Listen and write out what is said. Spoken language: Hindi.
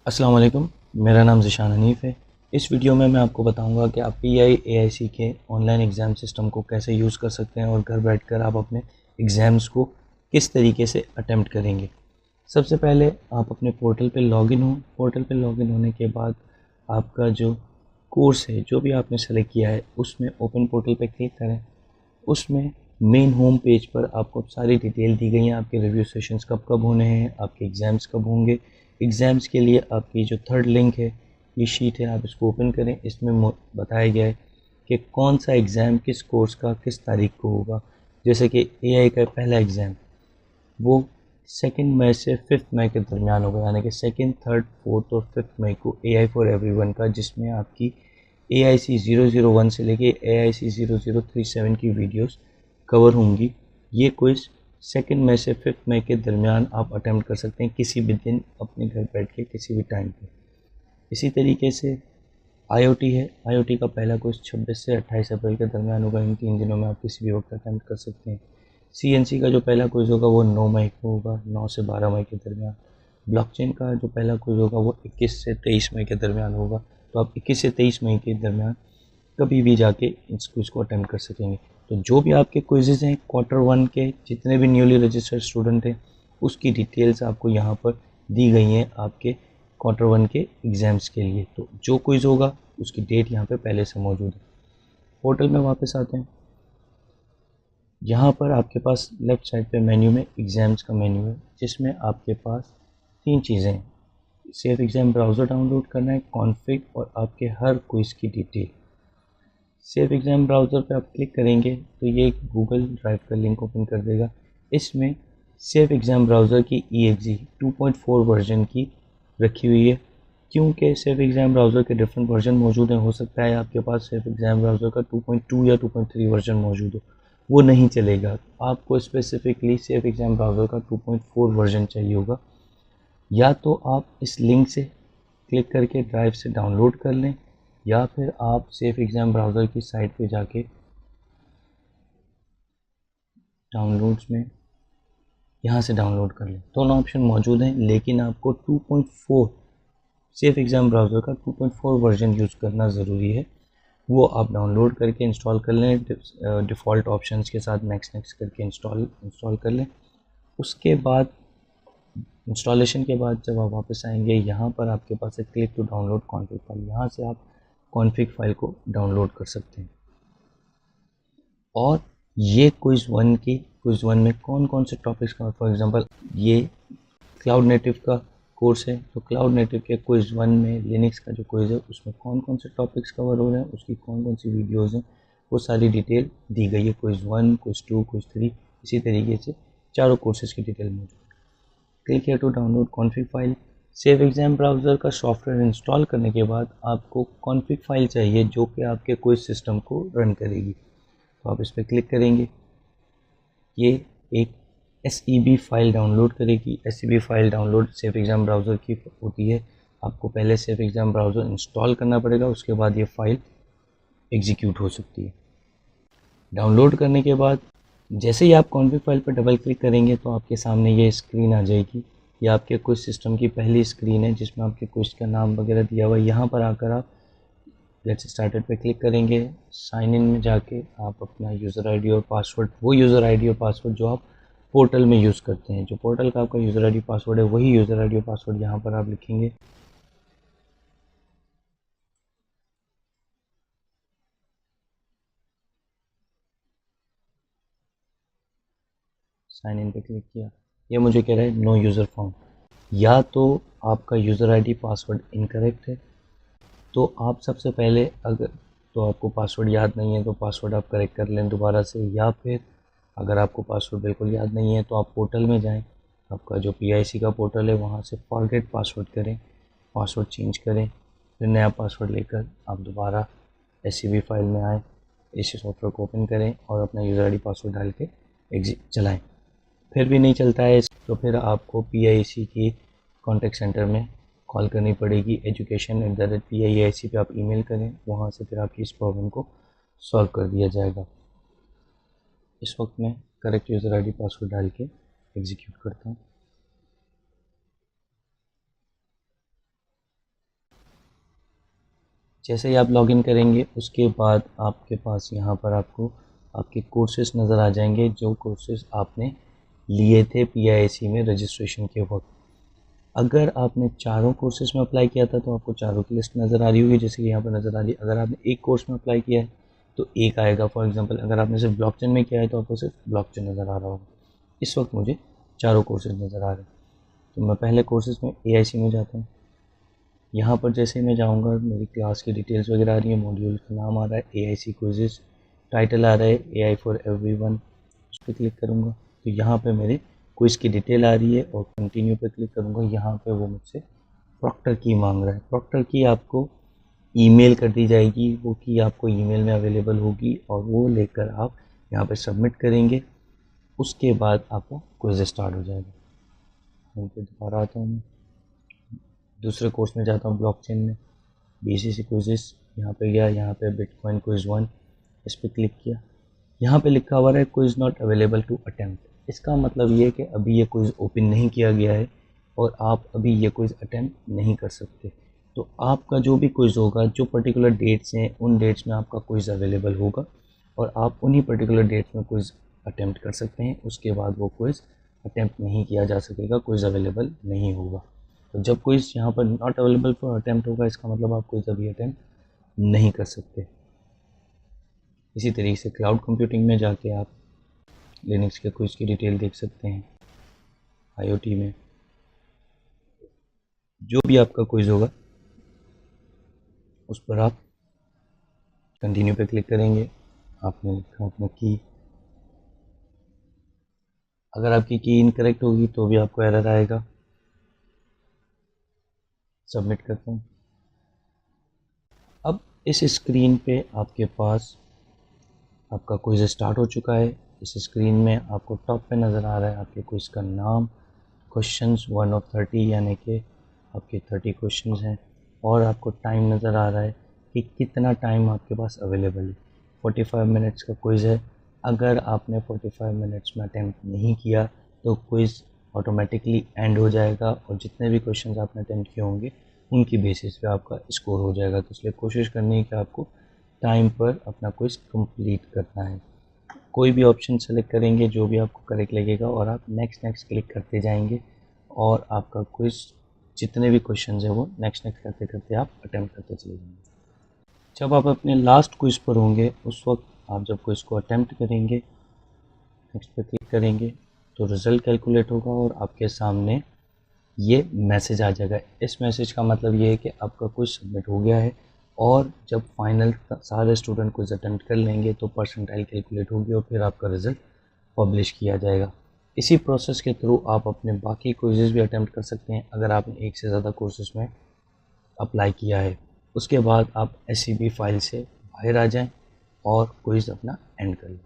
अस्सलाम वालेकुम। मेरा नाम ज़िशान हनीफ़ है। इस वीडियो में मैं आपको बताऊंगा कि आप PIAIC के ऑनलाइन एग्ज़ाम सिस्टम को कैसे यूज़ कर सकते हैं और घर बैठकर आप अपने एग्ज़ाम्स को किस तरीके से अटेम्प्ट करेंगे। सबसे पहले आप अपने पोर्टल पे लॉगिन हो। पोर्टल पे लॉगिन होने के बाद आपका जो कोर्स है, जो भी आपने सेलेक्ट किया है, उसमें ओपन पोर्टल पे क्लिक करें। उसमें मेन होम पेज पर आपको सारी डिटेल दी गई हैं, आपके रिव्यू सेशंस कब कब होने हैं, आपके एग्ज़ाम्स कब होंगे। एग्ज़ाम्स के लिए आपकी जो थर्ड लिंक है, ये शीट है, आप इसको ओपन करें। इसमें बताया गया है कि कौन सा एग्ज़ाम किस कोर्स का किस तारीख को होगा। जैसे कि AI का पहला एग्ज़ाम वो 2 मई से 5 मई के दरमियान होगा, यानी कि सेकंड, थर्ड, फोर्थ और 5 मई को AI फॉर एवरीवन का, जिसमें आपकी AIC 001 से लेके AIC 0037 की वीडियोस कवर होंगी। ये क्विज़ 2 मई से 5 मई के दरमियान आप अटेम्प्ट कर सकते हैं, किसी भी दिन अपने घर बैठ के किसी भी टाइम पे। इसी तरीके से IoT है। IoT का पहला क्विज़ 26 से 28 अप्रैल के दरमियान होगा। इन 3 दिनों में आप किसी भी वक्त अटेम्प्ट कर सकते हैं। CNC का जो पहला क्विज़ होगा वो 9 मई को होगा, 9 से 12 मई के दरमियान। ब्लॉकचेन का जो पहला क्विज़ होगा वो 21 से 23 मई के दरमियान होगा। तो आप 21 से 23 मई के दरमियान कभी भी जाके इस क्विज़ को अटेम्प्ट कर सकेंगे। तो जो भी आपके क्विज़ेज़ हैं Q1 के, जितने भी न्यूली रजिस्टर्ड स्टूडेंट हैं, उसकी डिटेल्स आपको यहाँ पर दी गई हैं आपके Q1 के एग्ज़ाम्स के लिए। तो जो क्विज़ होगा उसकी डेट यहाँ पे पहले से मौजूद है। पोर्टल में वापस आते हैं। यहाँ पर आपके पास लेफ़्ट साइड पे मेन्यू में एग्ज़ाम्स का मेन्यू है, जिसमें आपके पास 3 चीज़ें हैं। सेफ एग्ज़ाम ब्राउज़र डाउनलोड करना है, कॉन्फ़िग और आपके हर क्विज़ की डिटेल। सेफ एग्ज़ाम ब्राउज़र पे आप क्लिक करेंगे तो ये गूगल ड्राइव का लिंक ओपन कर देगा। इसमें सेफ एग्ज़ाम ब्राउज़र की EXE 2.4 वर्जन की रखी हुई है। क्योंकि सेफ एग्ज़ाम ब्राउज़र के डिफरेंट वर्जन मौजूद हैं, हो सकता है आपके पास सेफ एग्ज़ाम ब्राउज़र का 2.2 या 2.3 वर्जन मौजूद हो, वो नहीं चलेगा। आपको स्पेसिफिकली सेफ एग्ज़ाम ब्राउज़र का 2.4 वर्जन चाहिए होगा। या तो आप इस लिंक से क्लिक करके ड्राइव से डाउनलोड कर लें, या फिर आप सेफ एग्ज़ाम ब्राउज़र की साइट पे जाके डाउनलोड्स में यहाँ से डाउनलोड कर लें। दोनों ऑप्शन मौजूद हैं, लेकिन आपको 2.4 सेफ एग्ज़ाम ब्राउज़र का 2.4 वर्जन यूज़ करना ज़रूरी है। वो आप डाउनलोड करके इंस्टॉल कर लें। डिफ़ॉल्ट ऑप्शंस के साथ नेक्स्ट नेक्स्ट करके इंस्टॉल कर लें। उसके बाद इंस्टॉलेशन के बाद जब आप वापस आएंगे, यहाँ पर आपके पास है click to download config file. यहाँ से आप कॉन्फ़िग फाइल को डाउनलोड कर सकते हैं। और ये क्विज़ वन में कौन कौन से टॉपिक्स का, फॉर एग्जांपल ये क्लाउड नेटिव का कोर्स है, तो क्लाउड नेटिव के क्विज़ वन में लिनक्स का जो क्विज़ है उसमें कौन कौन से टॉपिक्स कवर हो रहे हैं, उसकी कौन कौन सी वीडियोज़ हैं, वो सारी डिटेल दी गई है। Quiz one, quiz two, quiz three, इसी तरीके से चारों कोर्सेज़ की डिटेल मौजूद है। Click here to download config file. Safe exam browser का सॉफ्टवेयर इंस्टॉल करने के बाद आपको कॉन्फ़िग फाइल चाहिए, जो कि आपके क्विज़ सिस्टम को रन करेगी। तो आप इस पर क्लिक करेंगे, ये एक SEB फाइल डाउनलोड करेगी। SEB file download safe exam browser की होती है। आपको पहले सेफ एग्ज़ाम ब्राउज़र इंस्टॉल करना पड़ेगा, उसके बाद ये फाइल एग्जीक्यूट हो सकती है। डाउनलोड करने के बाद जैसे ही आप कॉन्फ़िग फाइल पर डबल क्लिक करेंगे तो आपके सामने ये स्क्रीन आ जाएगी। ये आपके क्विज़ सिस्टम की पहली स्क्रीन है, जिसमें आपके क्विज़ का नाम वगैरह दिया हुआ है। यहाँ पर आकर आप गेट स्टार्टेड पे क्लिक करेंगे। साइन इन में जाके आप अपना यूज़र आईडी और पासवर्ड, वो यूज़र आईडी और पासवर्ड जो आप पोर्टल में यूज़ करते हैं, जो पोर्टल का आपका यूज़र आईडी पासवर्ड है, वही यूज़र आईडी और पासवर्ड यहाँ पर आप लिखेंगे। साइन इन पे क्लिक किया, ये मुझे कह रहा है नो यूज़र फाउंड। या तो आपका यूज़र आईडी पासवर्ड इनकरेक्ट है, तो आप सबसे पहले, अगर तो आपको पासवर्ड याद नहीं है तो पासवर्ड आप करेक्ट कर लें दोबारा से, या फिर अगर आपको पासवर्ड बिल्कुल याद नहीं है तो आप पोर्टल में जाएं, आपका जो PIC का पोर्टल है वहाँ से फॉरगेट पासवर्ड करें, पासवर्ड चेंज करें, फिर नया पासवर्ड लेकर आप दोबारा SCB फाइल में आएँ, इस सॉफ्टवेयर को ओपन करें और अपना यूज़र आईडी पासवर्ड डाल के एग्जिट चलाएँ। फिर भी नहीं चलता है तो फिर आपको PIC की कॉन्टैक्ट सेंटर में कॉल करनी पड़ेगी। education@PIAIC पे आप ईमेल करें, वहाँ से फिर आपकी इस प्रॉब्लम को सॉल्व कर दिया जाएगा। इस वक्त मैं करेक्ट यूज़र आईडी पासवर्ड डाल के एग्जीक्यूट करता हूँ। जैसे ही आप लॉगिन करेंगे उसके बाद आपके पास यहाँ पर आपको आपके कोर्सेज़ नज़र आ जाएंगे, जो कोर्सेज़ आपने लिए थे PIAC में रजिस्ट्रेशन के वक्त। अगर आपने चारों कोर्सेज़ में अप्लाई किया था तो आपको चारों की लिस्ट नज़र आ रही होगी, जैसे कि यहाँ पर नज़र आ रही है। अगर आपने एक कोर्स में अप्लाई किया है तो एक आएगा। फॉर एग्जांपल अगर आपने सिर्फ ब्लॉकचेन में किया है तो आपको सिर्फ ब्लॉकचेन नज़र आ रहा होगा। इस वक्त मुझे चारों कोर्सेज़ नज़र आ रहे हैं, तो मैं पहले कोर्सेज़ में AIC में जाता हूँ। यहाँ पर जैसे ही मैं जाऊँगा मेरी क्लास की डिटेल्स वगैरह आ रही है, मॉड्यूल का नाम आ रहा है AIC क्विज़ेस, टाइटल आ रहा है AI फॉर एवरीवन। उस पर क्लिक करूँगा तो यहाँ पे मेरे क्विज़ की डिटेल आ रही है और कंटिन्यू पे क्लिक करूँगा। यहाँ पे वो मुझसे प्रॉक्टर की मांग रहा है। प्रॉक्टर की आपको ईमेल कर दी जाएगी, वो की आपको ईमेल में अवेलेबल होगी और वो लेकर आप यहाँ पे सबमिट करेंगे। उसके बाद आपका क्विज़ स्टार्ट हो जाएगा। यहाँ पे दोबारा आता हूँ, मैं दूसरे कोर्स में जाता हूँ ब्लॉकचेन में, BCC क्विज़ेस। यहाँ पे गया, यहाँ पे बिटकॉइन क्विज़ 1, इस पर क्लिक किया। यहाँ पे लिखा हुआ है quiz not available to attempt. इसका मतलब ये है कि अभी ये क्विज़ ओपन नहीं किया गया है और आप अभी ये क्विज़ अटेम्प्ट नहीं कर सकते। तो आपका जो भी क्विज़ होगा, जो पर्टिकुलर डेट्स हैं उन डेट्स में आपका क्विज़ अवेलेबल होगा और आप उन्हीं पर्टिकुलर डेट्स में क्विज़ अटेम्प्ट कर सकते हैं। उसके बाद वो क्विज़ अटेम्प्ट नहीं किया जा सकेगा, क्विज़ अवेलेबल नहीं होगा। तो जब क्विज़ यहाँ पर नॉट अवेलेबल फॉर अटेम्प्ट होगा, इसका मतलब आप क्विज़ अभी अटेम्प्ट नहीं कर सकते। इसी तरीके से क्लाउड कंप्यूटिंग में जाके आप लिनक्स के क्विज़ की डिटेल देख सकते हैं। IoT में जो भी आपका क्विज़ होगा उस पर आप कंटिन्यू पे क्लिक करेंगे। आपने लिखा अपना की, अगर आपकी की इनकरेक्ट होगी तो भी आपको एरर आएगा। सबमिट करता हूँ। अब इस स्क्रीन पे आपके पास आपका क्विज़ स्टार्ट हो चुका है। इस स्क्रीन में आपको टॉप पे नज़र आ रहा है आपके क्विज़ का नाम, क्वेश्चंस 1 of 30 यानी कि आपके 30 क्वेश्चंस हैं, और आपको टाइम नज़र आ रहा है कि कितना टाइम आपके पास अवेलेबल है। 45 मिनट्स का क्विज़ है। अगर आपने 45 मिनट्स में अटैम्प्ट नहीं किया तो क्विज़ ऑटोमेटिकली एंड हो जाएगा और जितने भी क्वेश्चंस आपने अटैम्प्ट किए होंगे उनकी बेसिस पे आपका स्कोर हो जाएगा। तो इसलिए कोशिश करनी है कि आपको टाइम पर अपना क्विज़ कंप्लीट करना है। कोई भी ऑप्शन सेलेक्ट करेंगे जो भी आपको करेक्ट लगेगा और आप नेक्स्ट नेक्स्ट क्लिक करते जाएंगे और आपका क्विज़ जितने भी क्वेश्चंस हैं वो नेक्स्ट नेक्स्ट करते करते आप अटेम्प्ट करते चले जाएंगे। जब आप अपने लास्ट क्विज़ पर होंगे उस वक्त आप जब क्विज़ को अटेम्प्ट करेंगे, नेक्स्ट पर क्लिक करेंगे तो रिज़ल्ट कैलकुलेट होगा और आपके सामने ये मैसेज आ जाएगा। इस मैसेज का मतलब ये है कि आपका क्विज़ सबमिट हो गया है और जब फाइनल सारे स्टूडेंट क्विज़ अटेम्प्ट कर लेंगे तो परसेंटाइल कैलकुलेट होगी और फिर आपका रिज़ल्ट पब्लिश किया जाएगा। इसी प्रोसेस के थ्रू आप अपने बाकी क्विज़ेस भी अटेम्प्ट कर सकते हैं अगर आपने एक से ज़्यादा कोर्सेज में अप्लाई किया है। उसके बाद आप SCP फाइल से बाहर आ जाएं और क्विज़ अपना एंड कर लें।